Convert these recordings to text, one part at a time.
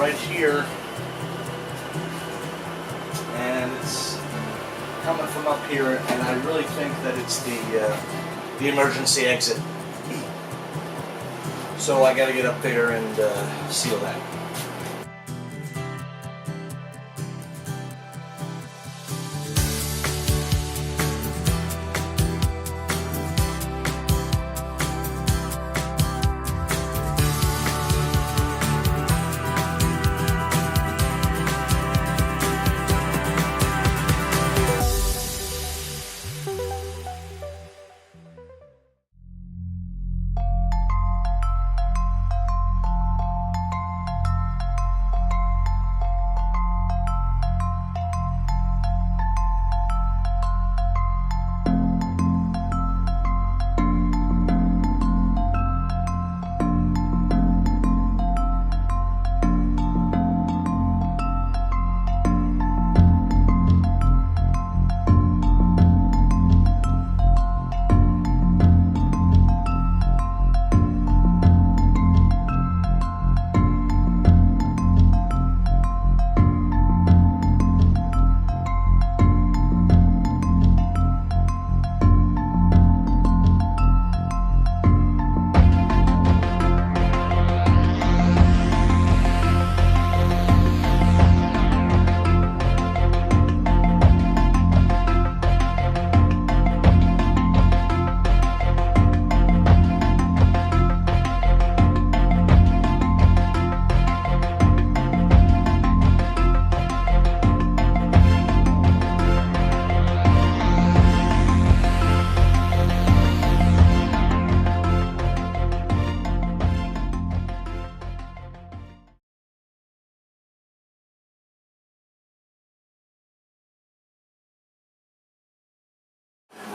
right here, and it's coming from up here, and I really think that it's the emergency exit. So I got to get up there and seal that.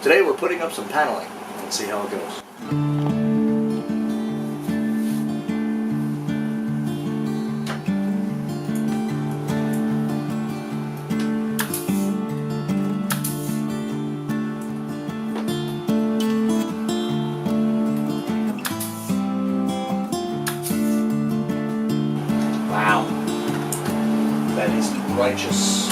Today we're putting up some paneling. Let's see how it goes. Wow. That is righteous.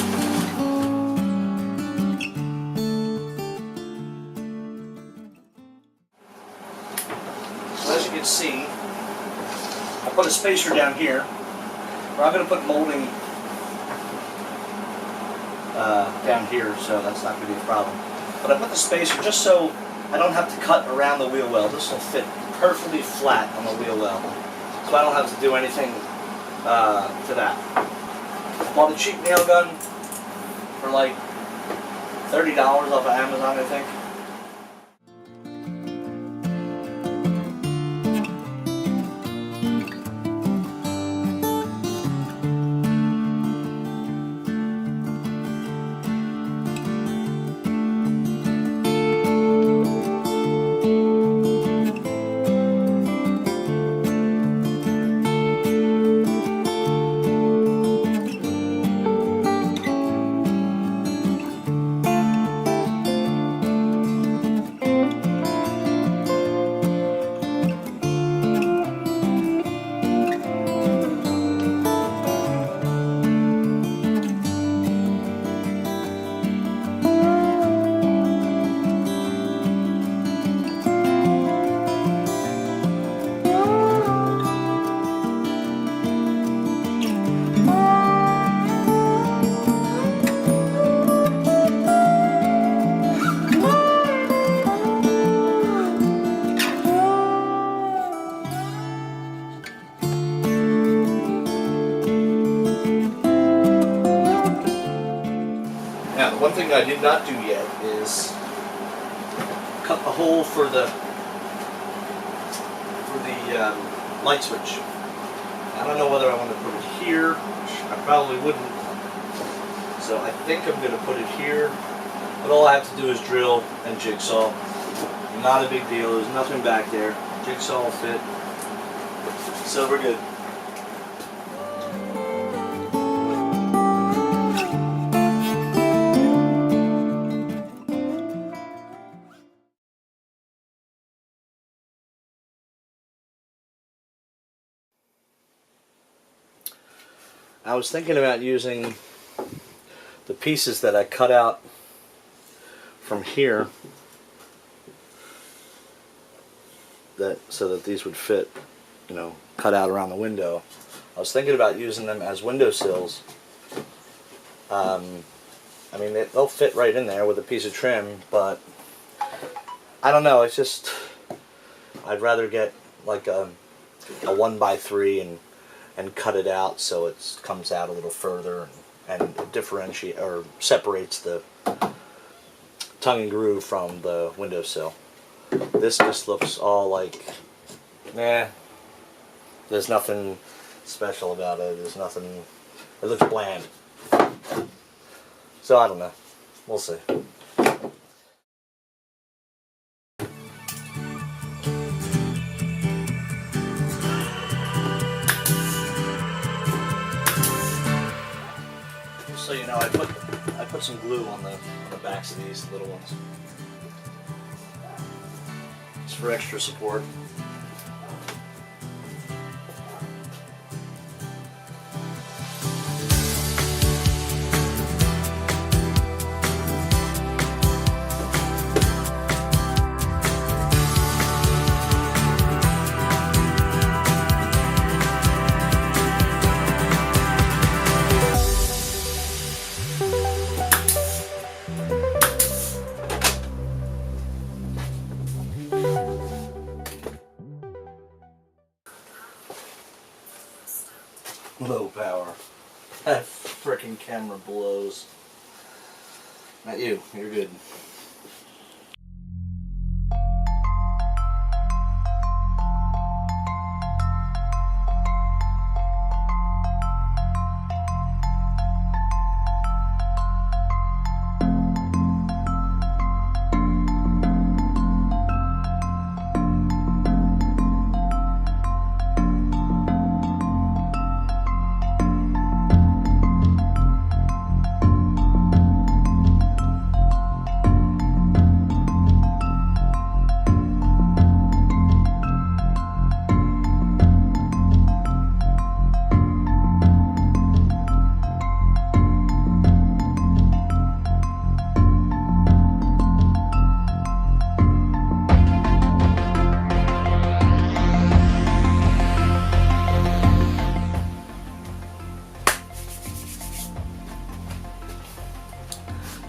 As you can see, I put a spacer down here where I'm going to put molding down here, so that's not going to be a problem. But I put the spacer just so I don't have to cut around the wheel well. This will fit perfectly flat on the wheel well, so I don't have to do anything to that. Bought a cheap nail gun for like $30 off of Amazon, I think. One thing I did not do yet is cut the hole for the light switch. I don't know whether I want to put it here. I probably wouldn't. So I think I'm going to put it here. But all I have to do is drill and jigsaw. Not a big deal. There's nothing back there. Jigsaw will fit. So we're good. I was thinking about using the pieces that I cut out from here so that these would fit, cut out around the window. I was thinking about using them as window sills. I mean, they'll fit right in there with a piece of trim, but I don't know. It's just I'd rather get like a 1x3 and cut it out so it comes out a little further and differentiate or separates the tongue and groove from the windowsill. This just looks all like, there's nothing special about it. There's nothing. It looks bland. So I don't know. We'll see. So I put some glue on the backs of these little ones, just for extra support. Low power. That frickin' camera blows. Not you. You're good.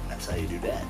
That's how you do that.